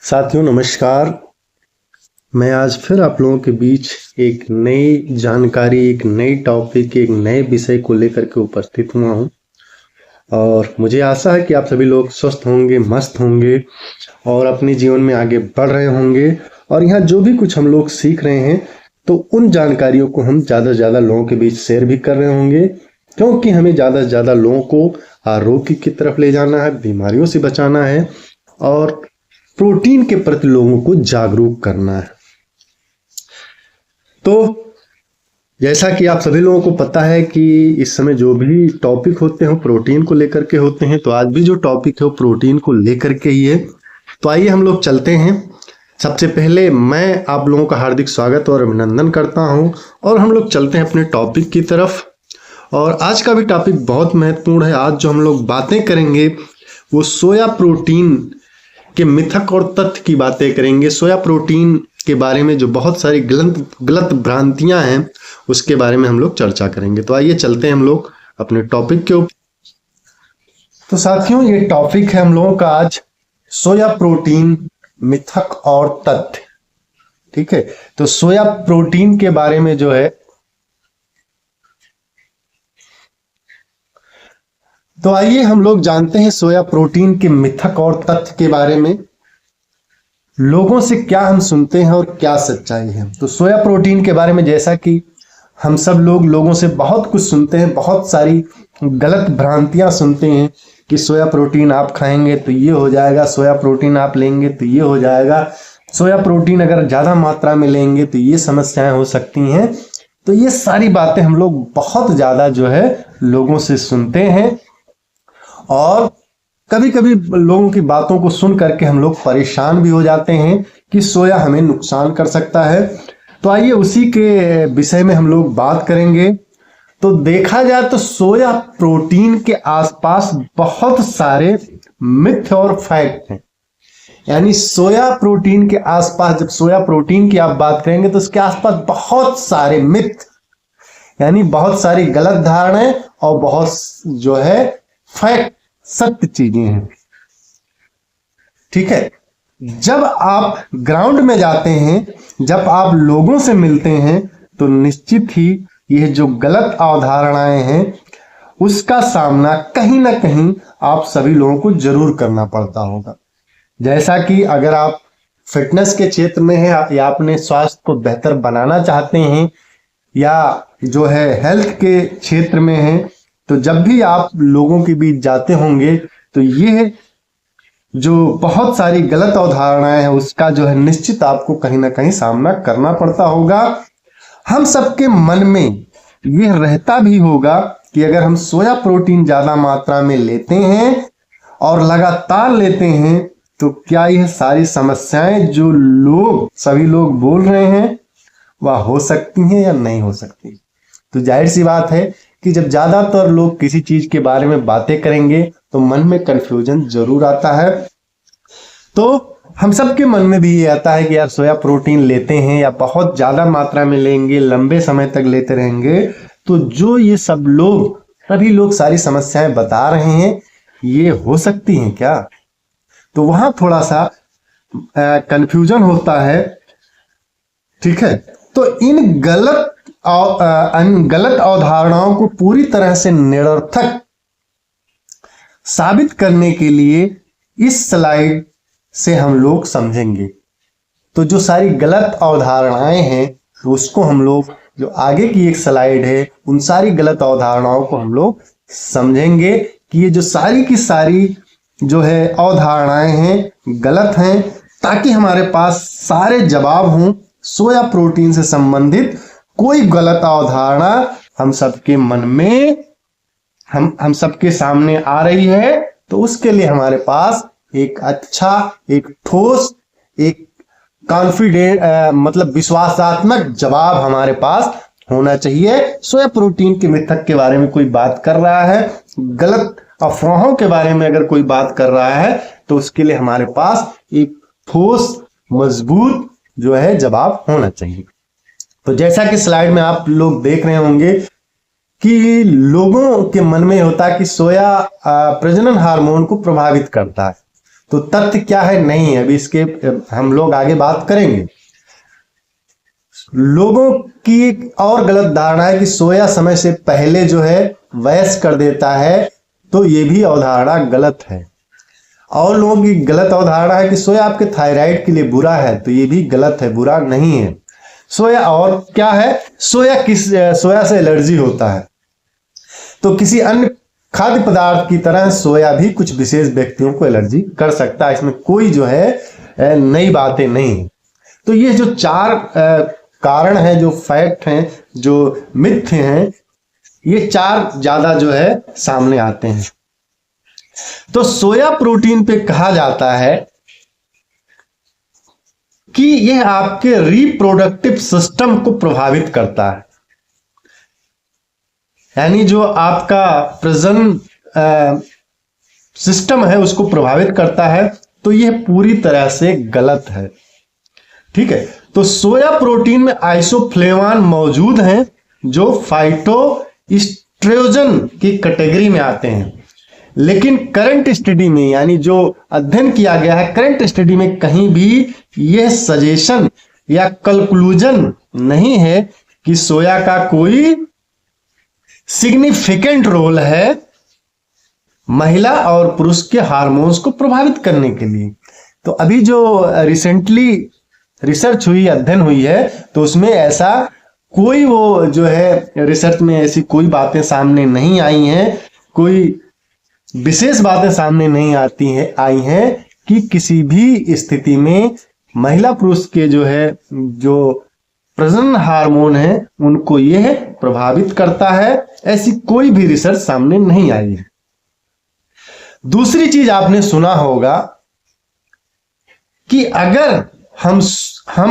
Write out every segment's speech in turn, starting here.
साथियों नमस्कार। मैं आज फिर आप लोगों के बीच एक नई जानकारी, एक नई टॉपिक, एक नए विषय को लेकर के उपस्थित हुआ हूँ और मुझे आशा है कि आप सभी लोग स्वस्थ होंगे, मस्त होंगे और अपने जीवन में आगे बढ़ रहे होंगे। और यहाँ जो भी कुछ हम लोग सीख रहे हैं तो उन जानकारियों को हम ज़्यादा से ज़्यादा लोगों के बीच शेयर भी कर रहे होंगे, क्योंकि हमें ज़्यादा से ज़्यादा लोगों को आरोग्य की तरफ ले जाना है, बीमारियों से बचाना है और प्रोटीन के प्रति लोगों को जागरूक करना है। तो जैसा कि आप सभी लोगों को पता है कि इस समय जो भी टॉपिक होते हैं प्रोटीन को लेकर के होते हैं, तो आज भी जो टॉपिक है वो प्रोटीन को लेकर के ही है। तो आइए हम लोग चलते हैं। सबसे पहले मैं आप लोगों का हार्दिक स्वागत और अभिनंदन करता हूं और हम लोग चलते हैं अपने टॉपिक की तरफ। और आज का भी टॉपिक बहुत महत्वपूर्ण है। आज जो हम लोग बातें करेंगे वो सोया प्रोटीन के मिथक और तथ्य की बातें करेंगे। सोया प्रोटीन के बारे में जो बहुत सारी गलत भ्रांतियां हैं उसके बारे में हम लोग चर्चा करेंगे। तो आइए चलते हैं हम लोग अपने टॉपिक के ऊपर। तो साथियों ये टॉपिक है हम लोगों का आज सोया प्रोटीन मिथक और तथ्य। ठीक है, तो सोया प्रोटीन के बारे में जो है, तो आइए हम लोग जानते हैं सोया प्रोटीन के मिथक और तथ्य के बारे में। लोगों से क्या हम सुनते हैं और क्या सच्चाई है। तो सोया प्रोटीन के बारे में जैसा कि हम सब लोग लोगों से बहुत कुछ सुनते हैं, बहुत सारी गलत भ्रांतियां सुनते हैं कि सोया प्रोटीन आप खाएंगे तो ये हो जाएगा, सोया प्रोटीन आप लेंगे तो ये हो जाएगा, सोया प्रोटीन अगर ज़्यादा मात्रा में लेंगे तो ये समस्याएं हो सकती हैं। तो ये सारी बातें हम लोग बहुत ज़्यादा जो है लोगों से सुनते हैं और कभी कभी लोगों की बातों को सुन करके हम लोग परेशान भी हो जाते हैं कि सोया हमें नुकसान कर सकता है। तो आइए उसी के विषय में हम लोग बात करेंगे। तो देखा जाए तो सोया प्रोटीन के आसपास बहुत सारे मिथ और फैक्ट हैं। यानी सोया प्रोटीन के आसपास, जब सोया प्रोटीन की आप बात करेंगे तो उसके आसपास बहुत सारे मिथ यानी बहुत सारी गलत धारणाएं और बहुत जो है फैक्ट, सत्य चीजें हैं। ठीक है, जब आप ग्राउंड में जाते हैं, जब आप लोगों से मिलते हैं तो निश्चित ही यह जो गलत अवधारणाएं हैं उसका सामना कहीं ना कहीं आप सभी लोगों को जरूर करना पड़ता होगा। जैसा कि अगर आप फिटनेस के क्षेत्र में हैं या अपने स्वास्थ्य को बेहतर बनाना चाहते हैं या जो है हेल्थ के क्षेत्र में हैं, तो जब भी आप लोगों के बीच जाते होंगे तो ये जो बहुत सारी गलत अवधारणाएं हैं उसका जो है निश्चित आपको कहीं ना कहीं सामना करना पड़ता होगा। हम सबके मन में यह रहता भी होगा कि अगर हम सोया प्रोटीन ज्यादा मात्रा में लेते हैं और लगातार लेते हैं तो क्या यह सारी समस्याएं जो सभी लोग बोल रहे हैं वह हो सकती हैं या नहीं हो सकती। तो जाहिर सी बात है कि जब ज्यादातर लोग किसी चीज के बारे में बातें करेंगे तो मन में कंफ्यूजन जरूर आता है। तो हम सबके मन में भी ये आता है कि यार सोया प्रोटीन लेते हैं या बहुत ज्यादा मात्रा में लेंगे, लंबे समय तक लेते रहेंगे, तो जो ये सभी लोग सारी समस्याएं बता रहे हैं ये हो सकती हैं क्या। तो वहां थोड़ा सा कंफ्यूजन होता है। ठीक है, तो इन गलत अवधारणाओं को पूरी तरह से निरर्थक साबित करने के लिए इस स्लाइड से हम लोग समझेंगे। तो जो सारी गलत अवधारणाएं हैं उसको हम लोग, जो आगे की एक स्लाइड है, उन सारी गलत अवधारणाओं को हम लोग समझेंगे कि ये जो सारी की सारी जो है अवधारणाएं हैं गलत हैं, ताकि हमारे पास सारे जवाब हों। सोया प्रोटीन से संबंधित कोई गलत अवधारणा हम सबके मन में, हम सबके सामने आ रही है तो उसके लिए हमारे पास एक अच्छा, एक ठोस, एक कॉन्फिडेंट मतलब विश्वासात्मक जवाब हमारे पास होना चाहिए। सोया प्रोटीन के मिथक के बारे में कोई बात कर रहा है, गलत अफवाहों के बारे में अगर कोई बात कर रहा है तो उसके लिए हमारे पास एक ठोस, मजबूत जो है जवाब होना चाहिए। तो जैसा कि स्लाइड में आप लोग देख रहे होंगे कि लोगों के मन में होता है कि सोया प्रजनन हार्मोन को प्रभावित करता है। तो तथ्य क्या है नहीं है, अभी इसके हम लोग आगे बात करेंगे। लोगों की एक और गलत धारणा है कि सोया समय से पहले जो है वयस्क कर देता है, तो ये भी अवधारणा गलत है। और लोगों की गलत अवधारणा है कि सोया आपके थायराइड के लिए बुरा है, तो ये भी गलत है, बुरा नहीं है। सोया और क्या है, सोया से एलर्जी होता है, तो किसी अन्य खाद्य पदार्थ की तरह सोया भी कुछ विशेष व्यक्तियों को एलर्जी कर सकता है, इसमें कोई जो है नई बातें नहीं। तो ये जो चार कारण हैं, जो फैक्ट हैं, जो मिथ्य हैं, ये चार ज्यादा जो है सामने आते हैं। तो सोया प्रोटीन पे कहा जाता है कि यह आपके रिप्रोडक्टिव सिस्टम को प्रभावित करता है, यानी जो आपका प्रजनन सिस्टम है उसको प्रभावित करता है, तो यह पूरी तरह से गलत है। ठीक है, तो सोया प्रोटीन में आइसोफ्लेवान मौजूद हैं जो फाइटोएस्ट्रोजन की कैटेगरी में आते हैं, लेकिन करंट स्टडी में, यानी जो अध्ययन किया गया है करंट स्टडी में, कहीं भी यह सजेशन या कंक्लूजन नहीं है कि सोया का कोई सिग्निफिकेंट रोल है महिला और पुरुष के हार्मोन्स को प्रभावित करने के लिए। तो अभी जो रिसेंटली रिसर्च हुई, अध्ययन हुई है, तो उसमें ऐसा कोई वो जो है रिसर्च में ऐसी कोई बातें सामने नहीं आई हैं, कोई विशेष बातें सामने नहीं आई हैं कि किसी भी स्थिति में महिला पुरुष के जो है जो प्रजनन हार्मोन है उनको यह प्रभावित करता है, ऐसी कोई भी रिसर्च सामने नहीं आई है। दूसरी चीज आपने सुना होगा कि अगर हम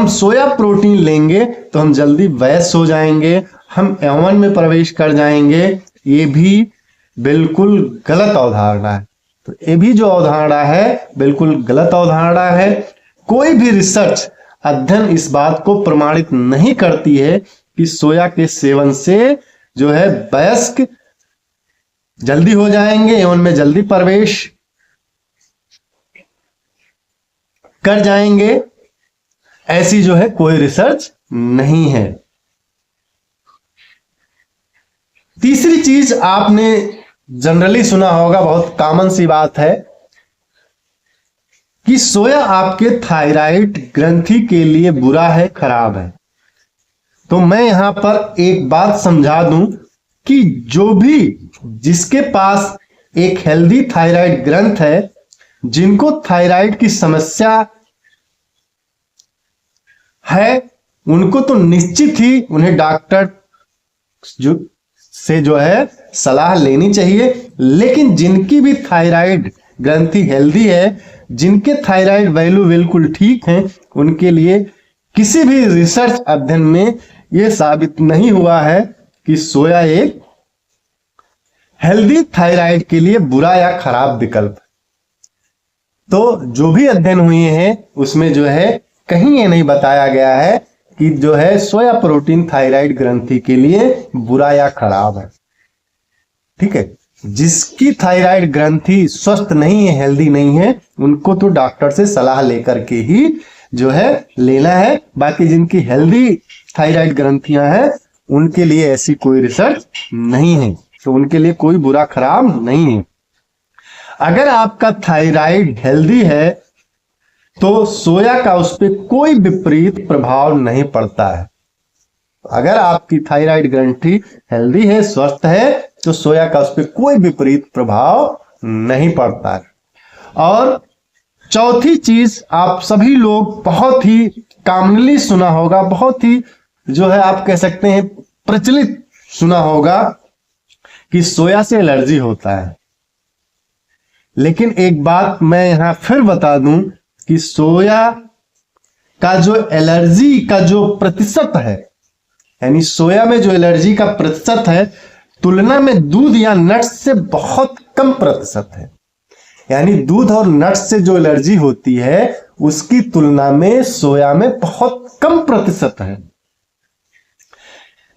सोया प्रोटीन लेंगे तो हम जल्दी वयस्क हो जाएंगे, हम यौवन में प्रवेश कर जाएंगे। ये भी बिल्कुल गलत अवधारणा है। तो ये भी जो अवधारणा है बिल्कुल गलत अवधारणा है। कोई भी रिसर्च अध्ययन इस बात को प्रमाणित नहीं करती है कि सोया के सेवन से जो है वयस्क जल्दी हो जाएंगे, यौवन में जल्दी प्रवेश कर जाएंगे, ऐसी जो है कोई रिसर्च नहीं है। तीसरी चीज आपने जनरली सुना होगा, बहुत कॉमन सी बात है कि सोया आपके थायराइड ग्रंथि के लिए बुरा है, खराब है। तो मैं यहां पर एक बात समझा दूं कि जो भी जिसके पास एक हेल्दी थायराइड ग्रंथ है, जिनको थायराइड की समस्या है, उनको तो निश्चित ही उन्हें डॉक्टर से जो है सलाह लेनी चाहिए। लेकिन जिनकी भी थायराइड ग्रंथि हेल्दी है, जिनके थायराइड वैल्यू बिल्कुल ठीक है, उनके लिए किसी भी रिसर्च अध्ययन में यह साबित नहीं हुआ है कि सोया एक हेल्दी थायराइड के लिए बुरा या खराब विकल्प। तो जो भी अध्ययन हुए हैं उसमें जो है कहीं ये नहीं बताया गया है कि जो है सोया प्रोटीन थायराइड ग्रंथि के लिए बुरा या खराब है। ठीक है, जिसकी थायराइड ग्रंथि स्वस्थ नहीं है, हेल्दी नहीं है, उनको तो डॉक्टर से सलाह लेकर के ही जो है लेना है। बाकी जिनकी हेल्दी थायराइड ग्रंथियां हैं उनके लिए ऐसी कोई रिसर्च नहीं है, तो उनके लिए कोई बुरा खराब नहीं है। अगर आपका थायराइड हेल्दी है तो सोया का उस पर कोई विपरीत प्रभाव नहीं पड़ता है। अगर आपकी थायराइड ग्रंथि हेल्दी है, स्वस्थ है, तो सोया का उस पर कोई विपरीत प्रभाव नहीं पड़ता है। और चौथी चीज, आप सभी लोग बहुत ही कॉमनली सुना होगा, बहुत ही जो है आप कह सकते हैं प्रचलित सुना होगा कि सोया से एलर्जी होता है। लेकिन एक बात मैं यहां फिर बता दूं कि सोया का जो एलर्जी का जो प्रतिशत है, यानी सोया में जो एलर्जी का प्रतिशत है, तुलना में दूध या नट्स से बहुत कम प्रतिशत है। यानी दूध और नट्स से जो एलर्जी होती है उसकी तुलना में सोया में बहुत कम प्रतिशत है।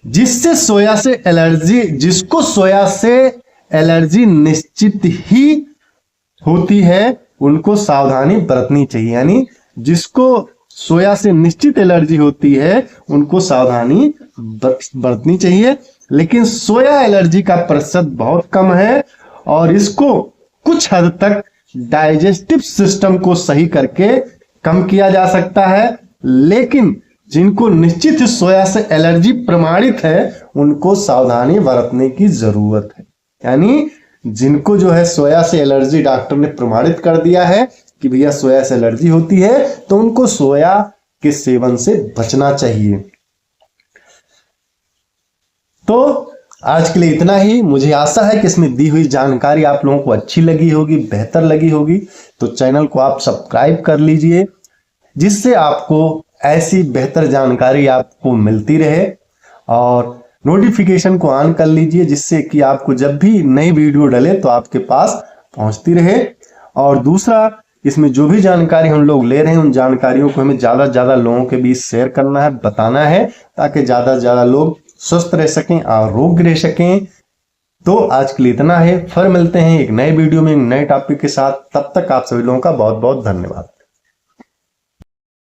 जिसको सोया से एलर्जी निश्चित ही होती है, उनको सावधानी बरतनी चाहिए। यानी जिसको सोया से निश्चित एलर्जी होती है उनको सावधानी बरतनी चाहिए, लेकिन सोया एलर्जी का प्रतिशत बहुत कम है और इसको कुछ हद तक डाइजेस्टिव सिस्टम को सही करके कम किया जा सकता है। लेकिन जिनको निश्चित सोया से एलर्जी प्रमाणित है उनको सावधानी बरतने की जरूरत है। यानी जिनको जो है सोया से एलर्जी डॉक्टर ने प्रमाणित कर दिया है कि भैया सोया से एलर्जी होती है, तो उनको सोया के सेवन से बचना चाहिए। तो आज के लिए इतना ही। मुझे आशा है कि इसमें दी हुई जानकारी आप लोगों को अच्छी लगी होगी, बेहतर लगी होगी। तो चैनल को आप सब्सक्राइब कर लीजिए, जिससे आपको ऐसी बेहतर जानकारी आपको मिलती रहे, और नोटिफिकेशन को ऑन कर लीजिए, जिससे कि आपको जब भी नई वीडियो डले तो आपके पास पहुंचती रहे। और दूसरा, इसमें जो भी जानकारी हम लोग ले रहे हैं उन जानकारियों को हमें ज्यादा से ज्यादा लोगों के बीच शेयर करना है, बताना है, ताकि ज्यादा से ज्यादा लोग स्वस्थ रह सकें, आरोग्य रह सकें। तो आज के लिए इतना है, फिर मिलते हैं एक नए वीडियो में नए टॉपिक के साथ। तब तक आप सभी लोगों का बहुत बहुत धन्यवाद।